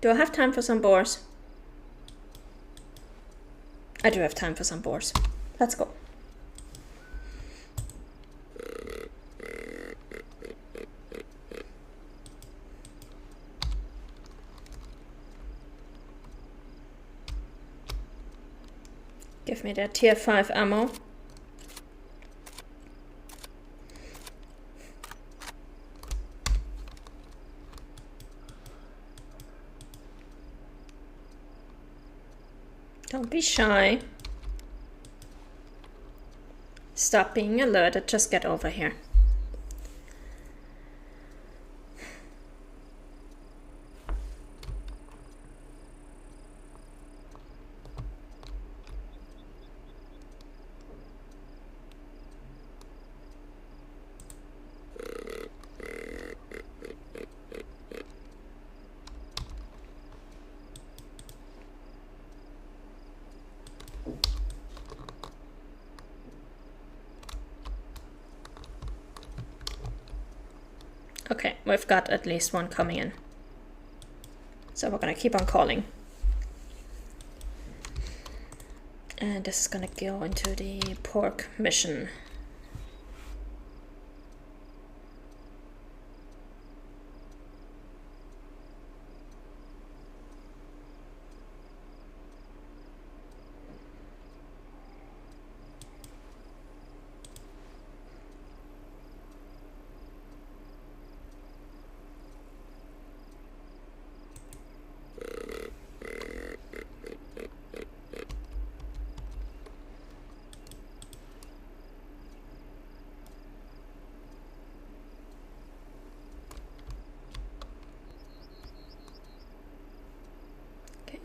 Do I have time for some boars? I do have time for some boars. Let's go. Give me that tier 5 ammo. Don't be shy. Stop being alerted, just get over here. Okay, we've got at least one coming in. So we're gonna keep on calling. And this is gonna go into the pork mission.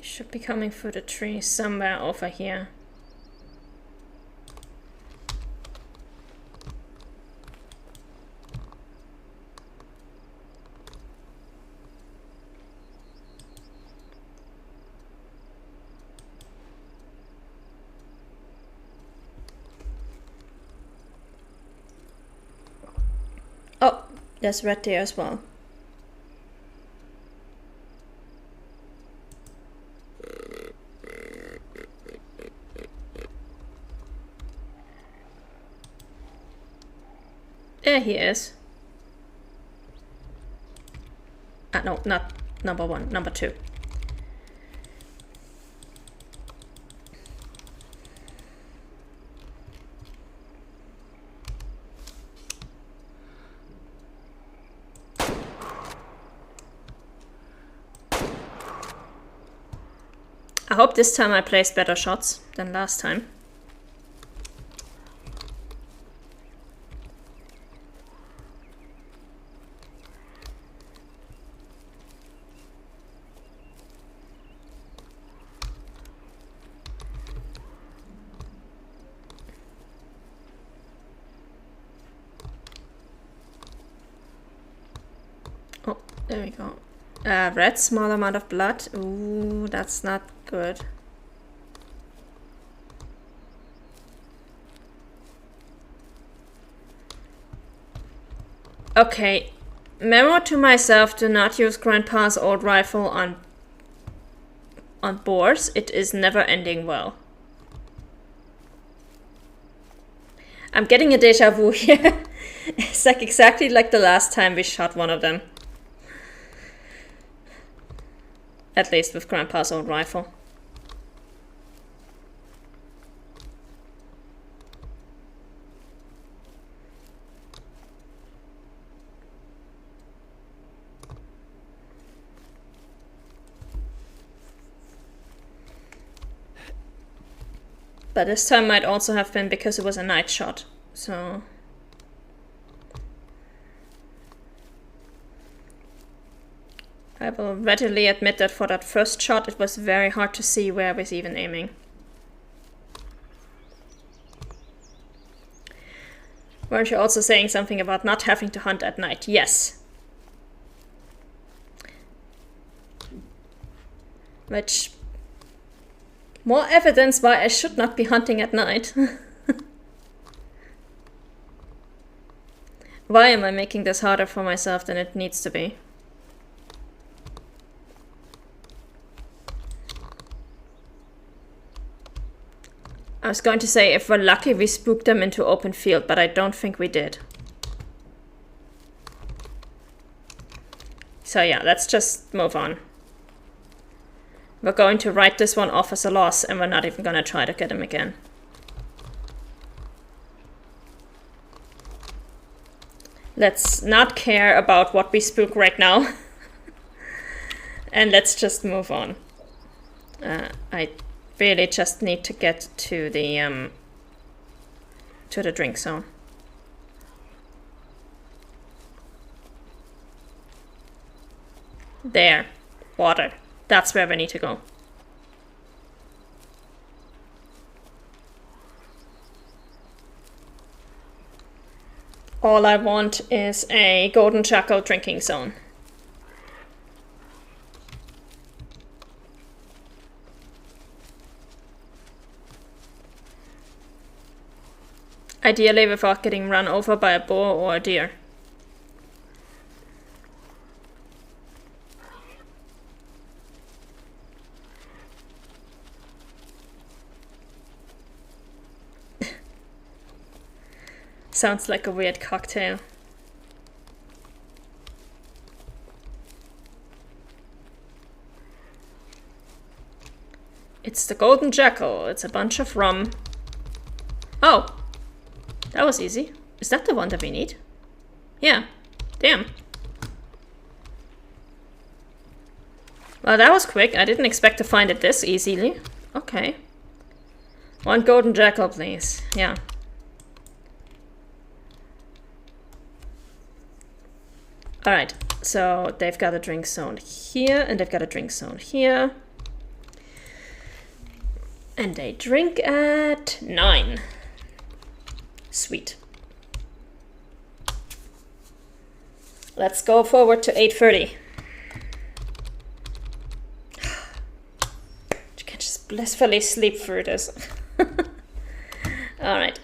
Should be coming through the tree somewhere over here. Oh, there's red there as well. There he is. Ah, no, not number 1, number 2. I hope this time I placed better shots than last time. Oh, there we go. Red, small amount of blood. Ooh, that's not good. Okay, memo to myself, do not use Grandpa's old rifle on boars. It is never ending well. I'm getting a deja vu here. It's like exactly like the last time we shot one of them. At least with Grandpa's old rifle. But this time might also have been because it was a night shot, so... I will readily admit that for that first shot it was very hard to see where I was even aiming. Weren't you also saying something about not having to hunt at night? Yes. Which... more evidence why I should not be hunting at night. Why am I making this harder for myself than it needs to be? I was going to say, if we're lucky, we spooked them into open field, but I don't think we did. So yeah, let's just move on. We're going to write this one off as a loss, and we're not even going to try to get him again. Let's not care about what we spook right now. And let's just move on. I really just need to get to the drink zone. There, water. That's where we need to go. All I want is a golden jackal drinking zone. Ideally without getting run over by a boar or a deer. Sounds like a weird cocktail. It's the golden jackal. It's a bunch of rum. Oh, that was easy. Is that the one that we need? Yeah. Damn. Well, that was quick. I didn't expect to find it this easily. Okay. One golden jackal, please. Yeah. Alright, so they've got a drink zone here, and they've got a drink zone here. And they drink at 9. Sweet. Let's go forward to 8:30. You can just blissfully sleep through this. Alright.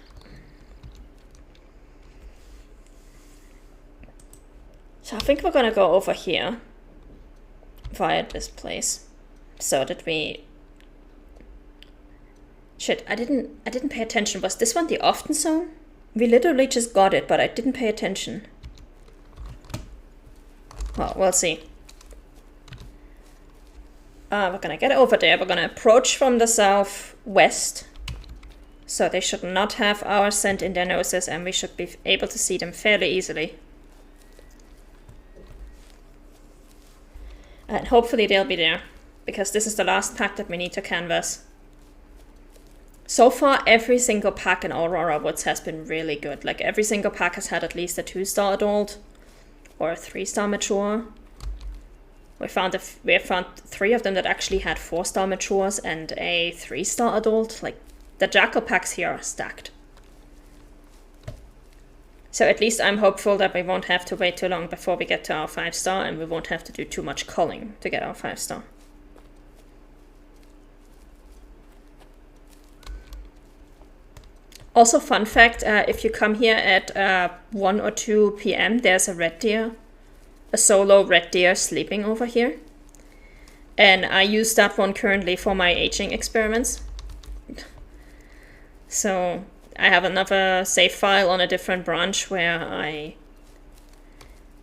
So I think we're gonna go over here via this place, so that we. Shit, I didn't pay attention. Was this one the often zone? We literally just got it, but I didn't pay attention. Well, we'll see. We're gonna get over there. We're gonna approach from the southwest, so they should not have our scent in their noses, and we should be able to see them fairly easily. And hopefully they'll be there, because this is the last pack that we need to canvas. So far, every single pack in Aurora Woods has been really good. Like, every single pack has had at least a 2-star adult or a 3-star mature. We have found 3 of them that actually had 4-star matures and a 3-star adult. Like, the jackal packs here are stacked. So at least I'm hopeful that we won't have to wait too long before we get to our 5-star, and we won't have to do too much culling to get our 5-star. Also, fun fact, if you come here at 1 or 2 p.m, there's a red deer, a solo red deer sleeping over here. And I use that one currently for my aging experiments. So I have another save file on a different branch where I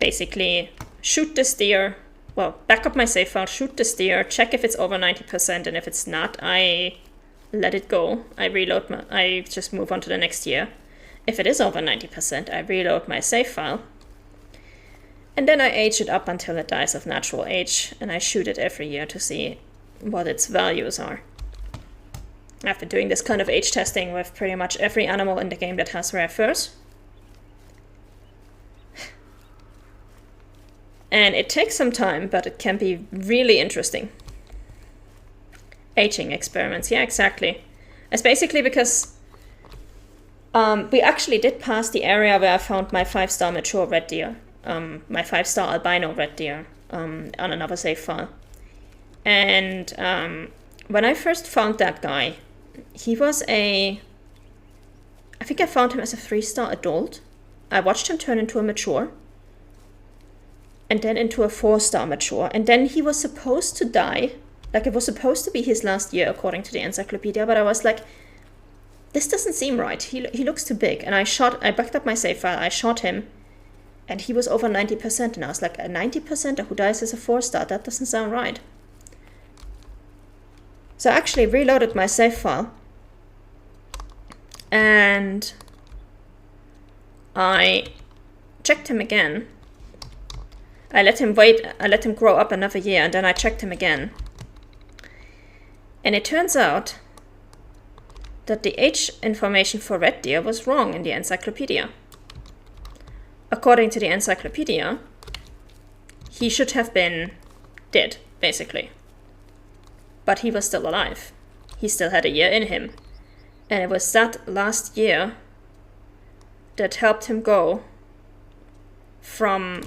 basically shoot this deer, well, back up my save file, shoot this deer, check if it's over 90%, and if it's not, I let it go. I just move on to the next year. If it is over 90%, I reload my save file. And then I age it up until it dies of natural age, and I shoot it every year to see what its values are. I've been doing this kind of age testing with pretty much every animal in the game that has rare furs. And it takes some time, but it can be really interesting. Aging experiments, yeah, exactly. It's basically because we actually did pass the area where I found my 5-star mature red deer, my 5-star albino red deer, on another save file. And when I first found that guy, he was I think I found him as a 3-star adult. I watched him turn into a mature, and then into a 4-star mature, and then he was supposed to die. Like, it was supposed to be his last year, according to the encyclopedia, but I was like, this doesn't seem right. He looks too big. And I backed up my save file, I shot him, and he was over 90%, and I was like, a 90% who dies is a 4-star? That doesn't sound right. So I actually reloaded my save file, and I checked him again. I let him grow up another year, and then I checked him again. And it turns out that the age information for Red Deer was wrong in the encyclopedia. According to the encyclopedia, he should have been dead, basically. But he was still alive. He still had a year in him. And it was that last year that helped him go from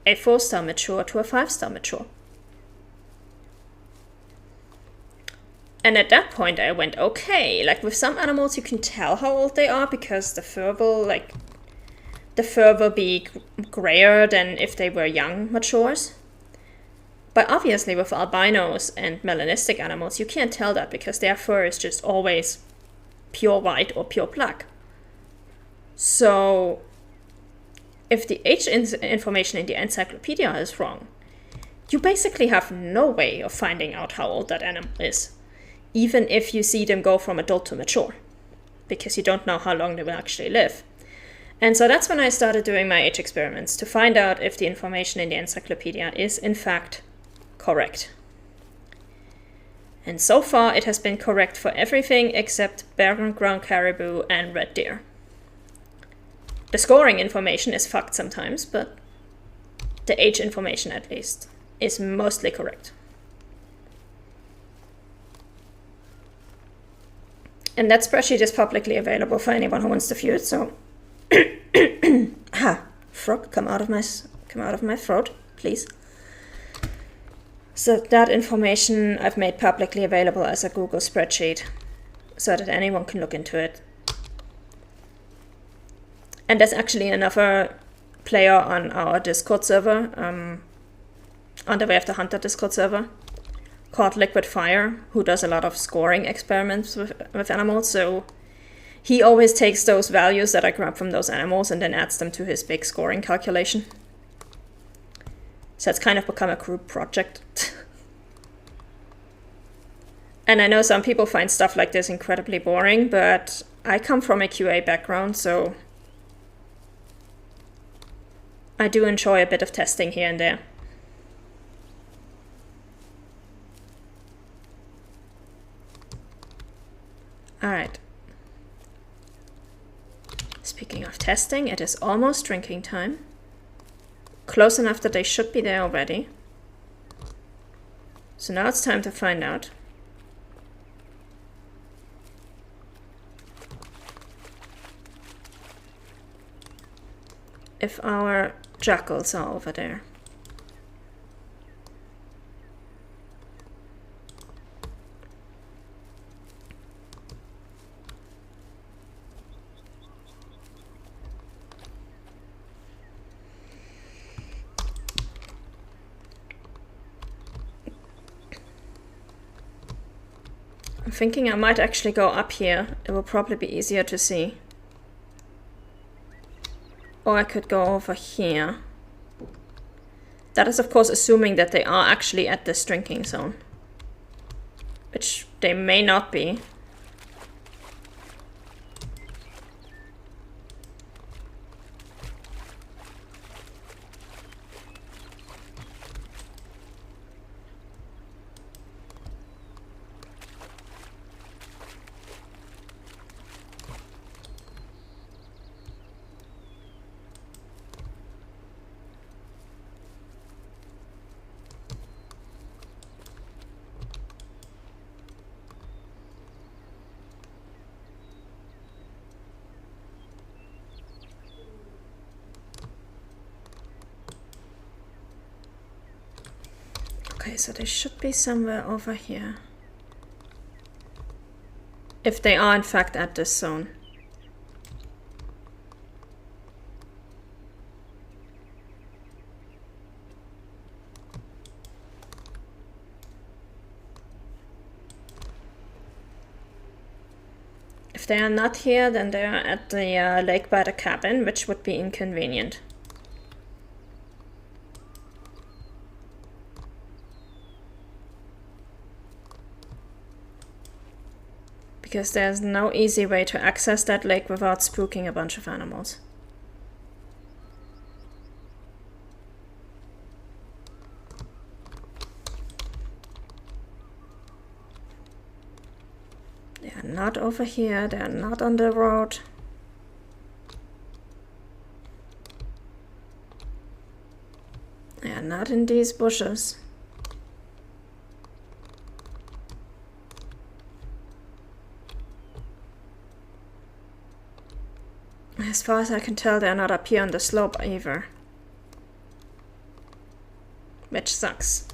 a 4-star mature to a 5-star mature. And at that point I went, okay, like with some animals you can tell how old they are because the fur will be grayer than if they were young matures. But obviously with albinos and melanistic animals you can't tell that because their fur is just always pure white or pure black. So if the age information in the encyclopedia is wrong, you basically have no way of finding out how old that animal is, even if you see them go from adult to mature, because you don't know how long they will actually live. And so that's when I started doing my age experiments to find out if the information in the encyclopedia is in fact correct. And so far it has been correct for everything except barren ground caribou and red deer. The scoring information is fucked sometimes, but the age information at least is mostly correct. And that spreadsheet is publicly available for anyone who wants to view it, so frog, come out of my throat, please. So that information I've made publicly available as a Google spreadsheet so that anyone can look into it. And there's actually another player on our Discord server, on the Way of the Hunter Discord server, called Liquid Fire, who does a lot of scoring experiments with animals. So he always takes those values that I grab from those animals and then adds them to his big scoring calculation. So it's kind of become a group project. And I know some people find stuff like this incredibly boring, but I come from a QA background, so I do enjoy a bit of testing here and there. Alright. Speaking of testing, it is almost drinking time. Close enough that they should be there already. So now it's time to find out if our jackals are over there. I'm thinking I might actually go up here. It will probably be easier to see. Or I could go over here. That is of course assuming that they are actually at this drinking zone, which they may not be. Okay, so they should be somewhere over here. If they are in fact at this zone. If they are not here, then they are at the lake by the cabin, which would be inconvenient. Because there's no easy way to access that lake without spooking a bunch of animals. They are not over here, they are not on the road. They are not in these bushes. As far as I can tell, they're not up here on the slope either. Which sucks.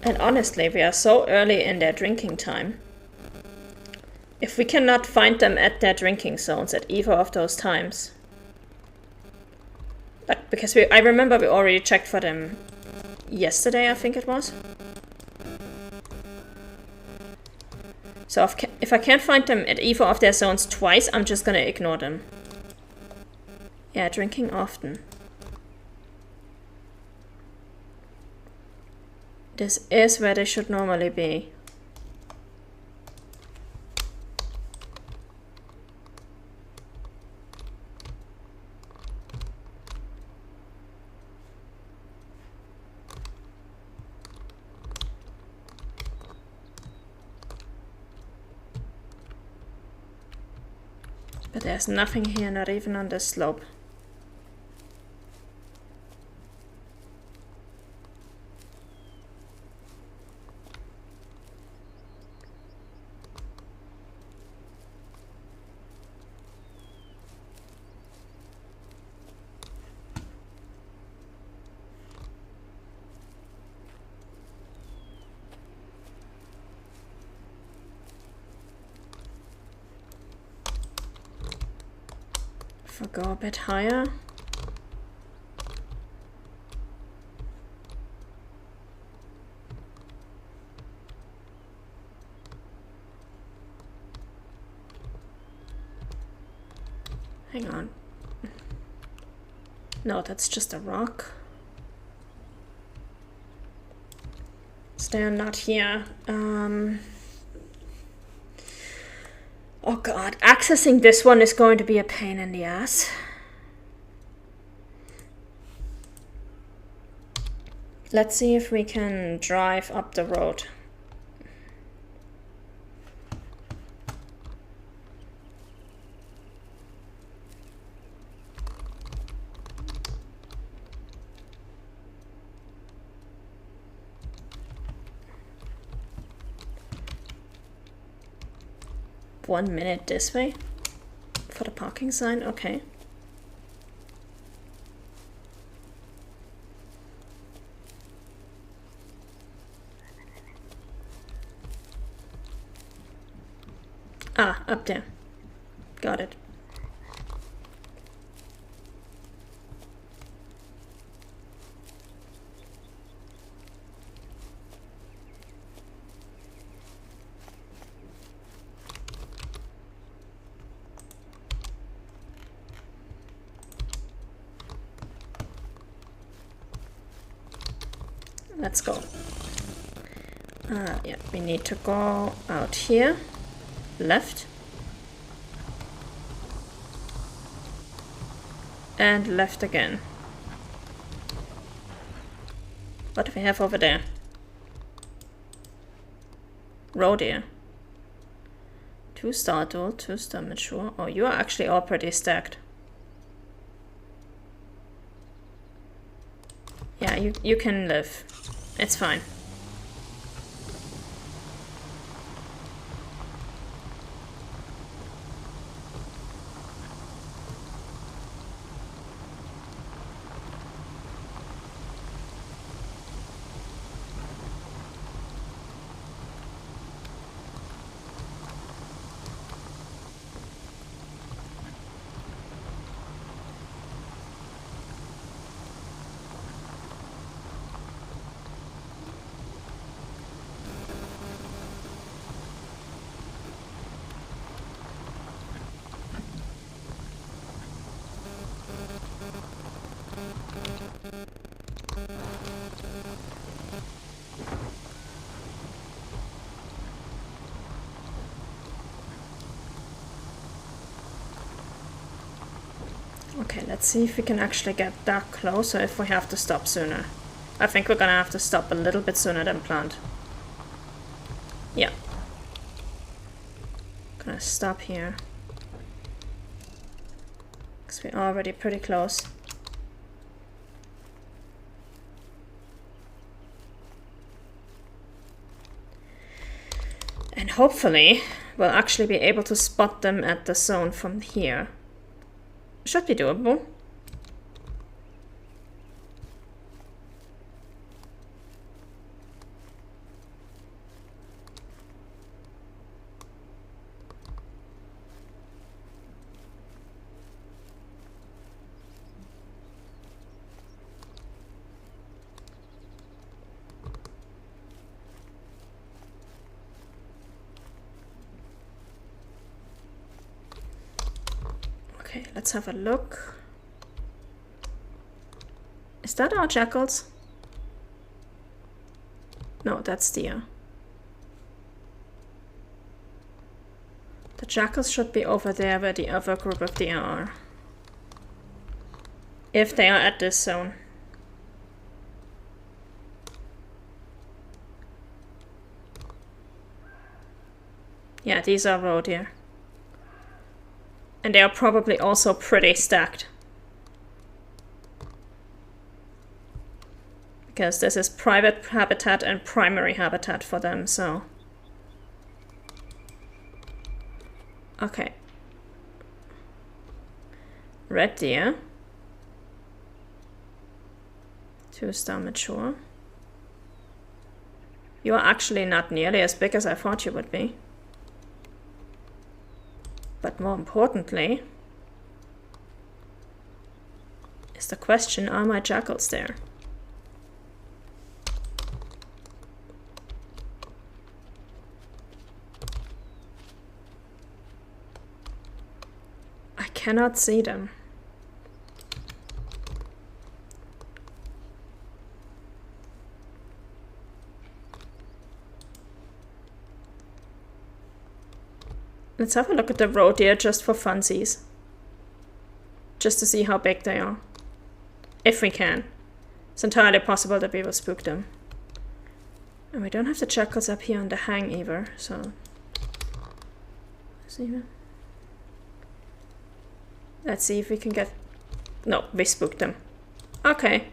And honestly, we are so early in their drinking time. If we cannot find them at their drinking zones at either of those times. Like, because I remember we already checked for them yesterday, I think it was. So if I can't find them at either of their zones twice, I'm just gonna ignore them. Yeah, drinking often. This is where they should normally be. But there's nothing here, not even on the slope. If I go a bit higher. Hang on. No, that's just a rock. So they're not here. Oh god, accessing this one is going to be a pain in the ass. Let's see if we can drive up the road. One minute this way for the parking sign, okay. Ah, up there. Got it. Let's go. Yeah, we need to go out here. Left. And left again. What do we have over there? Roe deer. 2-star dual, 2-star mature. Oh, you are actually all pretty stacked. Yeah, you can live. It's fine. Okay, let's see if we can actually get that close or if we have to stop sooner. I think we're gonna have to stop a little bit sooner than planned. Yeah. Gonna stop here. Because we're already pretty close. And hopefully we'll actually be able to spot them at the zone from here. Should be doable. Okay, let's have a look. Is that our jackals? No, that's deer. The jackals should be over there where the other group of deer are. If they are at this zone. Yeah, these are roe deer. And they are probably also pretty stacked. Because this is private habitat and primary habitat for them, so. Okay. Red deer. 2-star mature. You are actually not nearly as big as I thought you would be. But more importantly, is the question, are my jackals there? I cannot see them. Let's have a look at the roe deer just for funsies. Just to see how big they are. If we can. It's entirely possible that we will spook them. And we don't have the jackals up here on the hang either, so. Let's see if we can get. No, we spooked them. Okay.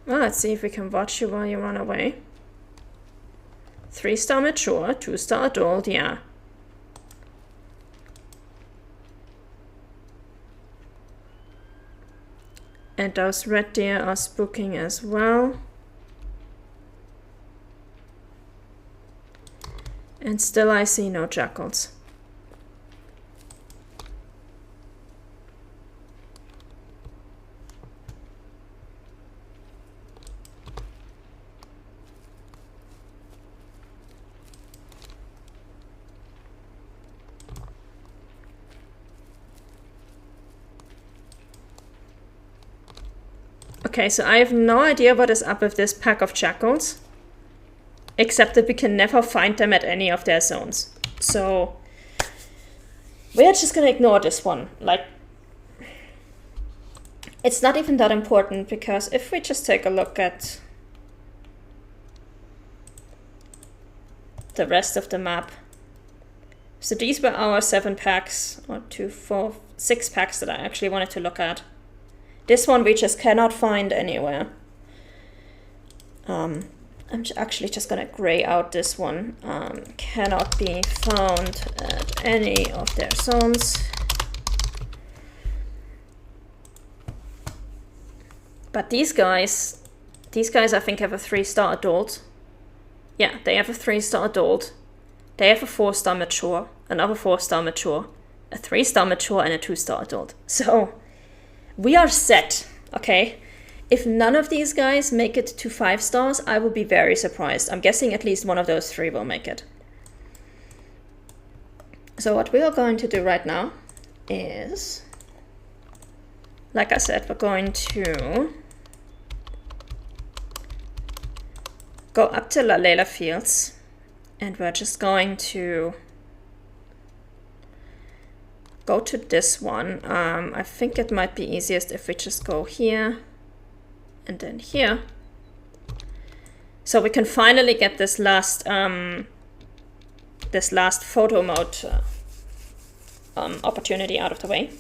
Well, let's see if we can watch you while you run away. 3-star mature, 2-star adult, yeah. And those red deer are spooking as well. And still I see no jackals. Okay, so I have no idea what is up with this pack of jackals, except that we can never find them at any of their zones. So we're just gonna ignore this one. Like, it's not even that important, because if we just take a look at the rest of the map. So these were our 7 packs, or 2, 4, 6 packs that I actually wanted to look at. This one we just cannot find anywhere. I'm actually just gonna gray out this one. Cannot be found at any of their zones. But these guys I think have a 3-star adult. Yeah, they have a 3-star adult. They have a 4-star mature, another 4-star mature, a 3-star mature, and a 2-star adult. So we are set, okay? If none of these guys make it to 5 stars, I will be very surprised. I'm guessing at least one of those 3 will make it. So what we are going to do right now is like I said, we're going to go up to La Layla Fields, and we're just going to go to this one. I think it might be easiest if we just go here and then here. So we can finally get this last photo mode opportunity out of the way.